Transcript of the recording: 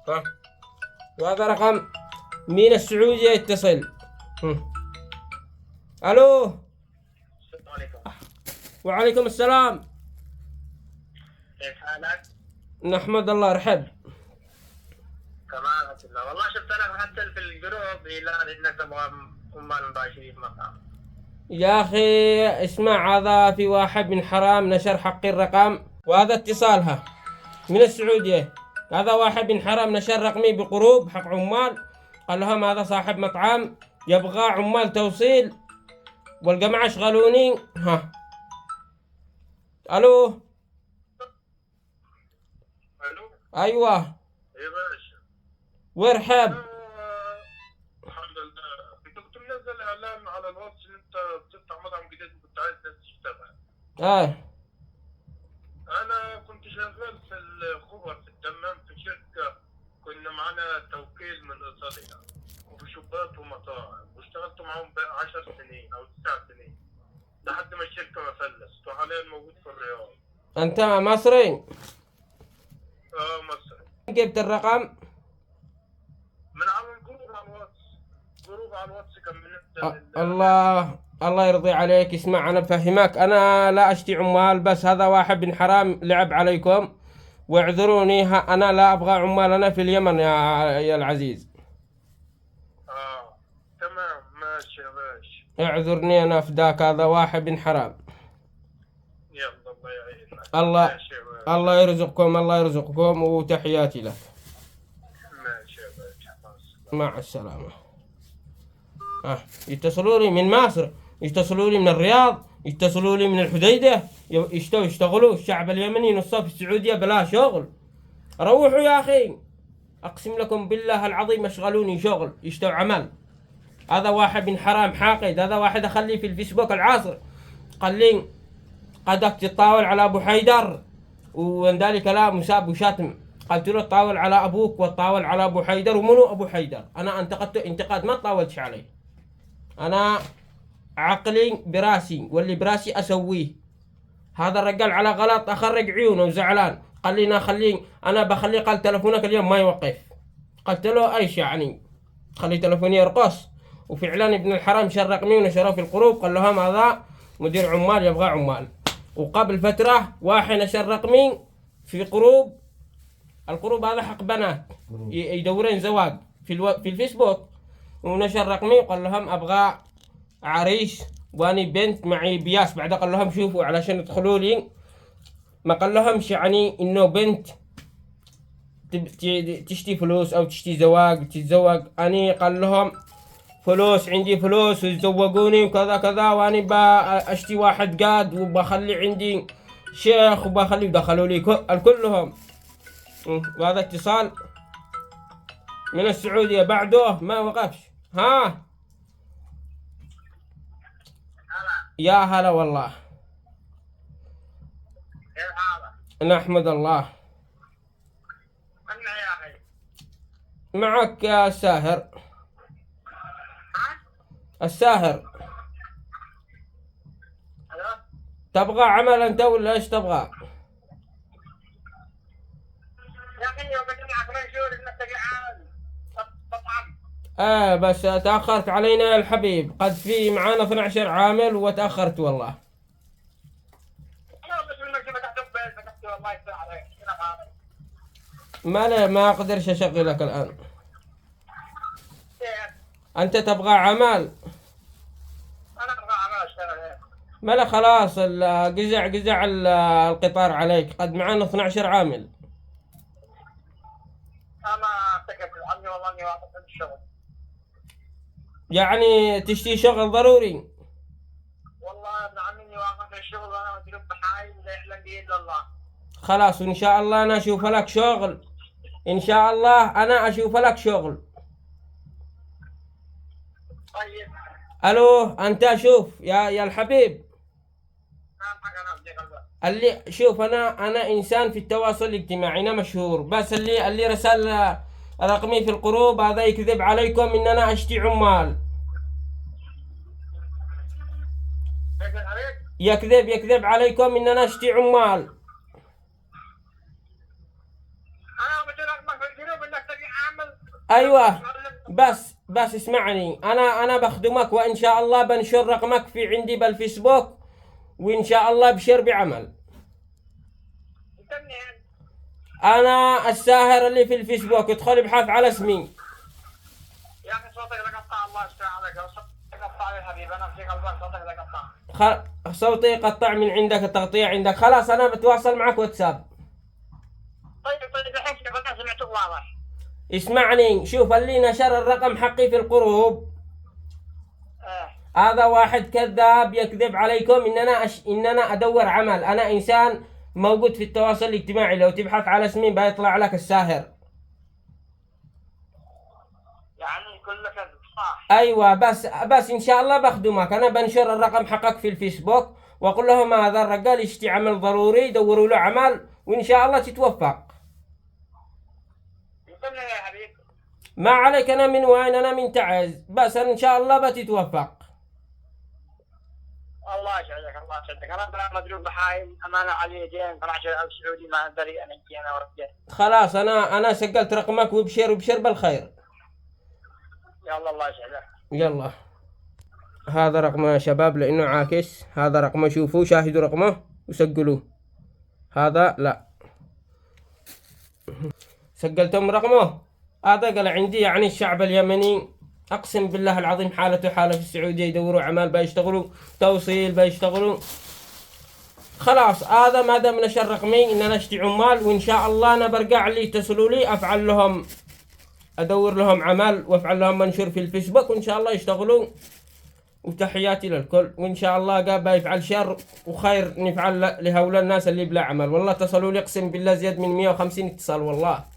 ها. وهذا رقم من السعودية يتصل. الو. السلام عليكم. وعليكم السلام. كيف حالك؟ نحمد الله. رحب. تمام الحمد لله. والله شفت لك محصل في الجروب اعلان انك تبغى عمال مباشرين مطعم. يا أخي اسمع، هذا في واحد من حرام نشر حق الرقم، وهذا اتصالها من السعودية. هذا واحد من حرام نشر رقمي بقروب حق عمال، قال لهم هذا صاحب مطعم يبغى عمال توصيل، والجماعة شغلوني. ها. الو. الو. ايوه. يا باشا. وارحب. الحمد لله. انت كنت منزل اعلان على الواتس ان انت بتفتح مطعم جديد وكنت عايز ناس تشتغل. انا كنت شغال في الخبر في الدمام في شركه، كنا معانا توكيل من ايطاليا وفي شوبات ومطاعم، واشتغلت معاهم بقى 10 سنين او 9 سنين لحد ما الشركه ما فلست، وحاليا موجود في الرياض. انت مصري؟ مصر. جبت الرقم من على الجروب على الواتس. جروب على الواتس كان الله يرضي عليك. اسمع، انا بفهمك، انا لا اشتي عمال، بس هذا واحد بن حرام لعب عليكم، واعذروني. انا لا ابغى عمال، انا في اليمن يا العزيز. تمام ماشي يا باشا. اعذرني انا فداك، هذا واحد بن حرام. يلا الله يعينك. الله ماشي يا باشا. الله يرزقكم، الله يرزقكم، وتحياتي لك. ماشي يا باشا. مع السلامة. يتصلوا لي من مصر، يتصلوا لي من الرياض، يتصلوا لي من الحديدة، يشتغلوا الشعب اليمني نصه في السعودية بلا شغل. روحوا يا أخي، أقسم لكم بالله العظيم اشغلوني شغل، يشتوا عمل. هذا واحد من حرام حاقد. هذا واحد أخليه في الفيسبوك العاصر، قال لي قدك تطاول على أبو حيدر، وذلك لا مساب وشاتم. قلت له تطاول على أبوك وتطاول على أبو حيدر، ومنو أبو حيدر؟ أنا انتقدته انتقاد ما تطاولتش عليه. أنا عقلي براسي، واللي براسي أسويه. هذا الرجال على غلط أخرج عيونه وزعلان، قال لي أنا بخليه، قال تلفونك اليوم ما يوقف. قلت له ايش يعني؟ خلي تلفوني يرقص. وفعلا ابن الحرام شرقني ونشره في القروب، قال لهم هذا مدير عمال يبغى عمال. وقبل فترة واحد نشر رقمي في قروب، القروب هذا حق بنات يدورين زواج في الفيسبوك، ونشر رقمي وقال لهم ابغى عريس واني بنت معي بياس. بعد قال لهم شوفوا علشان يدخلوا لي، ما قال لهمش يعني انه بنت تشتي فلوس او تشتي زواج تتزوج. اني قال لهم فلوس، عندي فلوس ويزوجوني وكذا كذا، واني باشتي واحد قاد وبخلي عندي شيخ وبخلي. دخلوا لي كلهم. وهذا اتصال من السعودية بعده ما وقفش. ها يا هلا والله. كيف حالك؟ نحمد الله. من يا اخي؟ معك يا الساهر. الساهر. الو. تبغى عمل انت ولا ايش تبغى؟ يا اخي يوم بدنا عشان شهور انك جعان طبعا. بس تأخرت علينا يا الحبيب، قد في معانا 12 عامل وتأخرت والله. انا بس انك فتحت البيت فتحت والله يستر عليك. ما اقدرش اشغلك الان. كيف؟ انت تبغى عمل؟ انا ابغى عمال اشتغل هيك. ملا خلاص، قزع القطار عليك، قد معانا 12 عامل. انا افتكرت عني والله اني واقف في الشغل. يعني تشتي شغل ضروري؟ والله ابن عمي اني واقف في الشغل وانا مضروب بحالي ولا يعلم به الا الله. خلاص وان شاء الله انا اشوف لك شغل، ان شاء الله انا اشوف لك شغل. طيب. الو انت شوف يا الحبيب، نعم حق انا بدي قلبك. اللي شوف انا انسان في التواصل الاجتماعي، انا مشهور، بس اللي رسل رقمي في القروب هذا يكذب عليكم ان انا اشتي عمال. يكذب عليك؟ يكذب عليكم ان انا اشتي عمال. انا بدي رقمك في الجروب انك تجي ايوه بس اسمعني، انا بخدمك، وان شاء الله بنشر رقمك في عندي بالفيسبوك، وان شاء الله بشر بعمل. انت منين؟ انا الساهر اللي في الفيسبوك، ادخل ابحث على اسمي. يا اخي صوتك ده قطع، الله يستر عليك، صوتك قطع يا حبيبي، انا في قلبك صوتك ده قطع. صوتي يقطع من عندك، التغطية عندك. خلاص انا بتواصل معك واتساب. طيب الحين كيف انا سمعتك واضح. اسمعني، شوف اللي نشر الرقم حقي في القروب هذا واحد كذاب، يكذب عليكم ان انا ادور عمل. انا انسان موجود في التواصل الاجتماعي، لو تبحث على اسمي بيطلع لك الساهر. يعني كله كذب صح؟ ايوه بس ان شاء الله بخدمك. انا بنشر الرقم حقك في الفيسبوك، واقول لهم هذا الرجال يشتي عمل ضروري، دوروا له عمل، وان شاء الله تتوفق. انت منين يا حبيبي؟ ما عليك، انا من وين؟ انا من تعز، بس ان شاء الله بتتوفق. الله يسعدك الله يسعدك، انا بلا مدلول بحايل امانه علي دين 12000 سعودي ما ادري انا ورجال. خلاص انا سجلت رقمك، وبشر بالخير. يلا الله يسعدك. يلا هذا رقمه يا شباب، لانه عاكس. هذا رقمه، شوفوا شاهدوا رقمه وسجلوه. هذا لا سجلتم رقمه. هذا قال عندي يعني الشعب اليمني اقسم بالله العظيم حالته حاله في السعوديه، يدوروا اعمال، بيشتغلوا توصيل، بيشتغلوا. خلاص هذا ما دام نشر رقمي ان انا اشتي عمال، وان شاء الله انا برجع اللي يتصلوا لي افعل لهم، ادور لهم عمل وافعل لهم منشور في الفيسبوك، وان شاء الله يشتغلوا. وتحياتي للكل، وان شاء الله قابا يفعل شر وخير نفعل لهؤلاء الناس اللي بلا عمل. والله اتصلوا لي اقسم بالله زياد من 150 اتصال والله.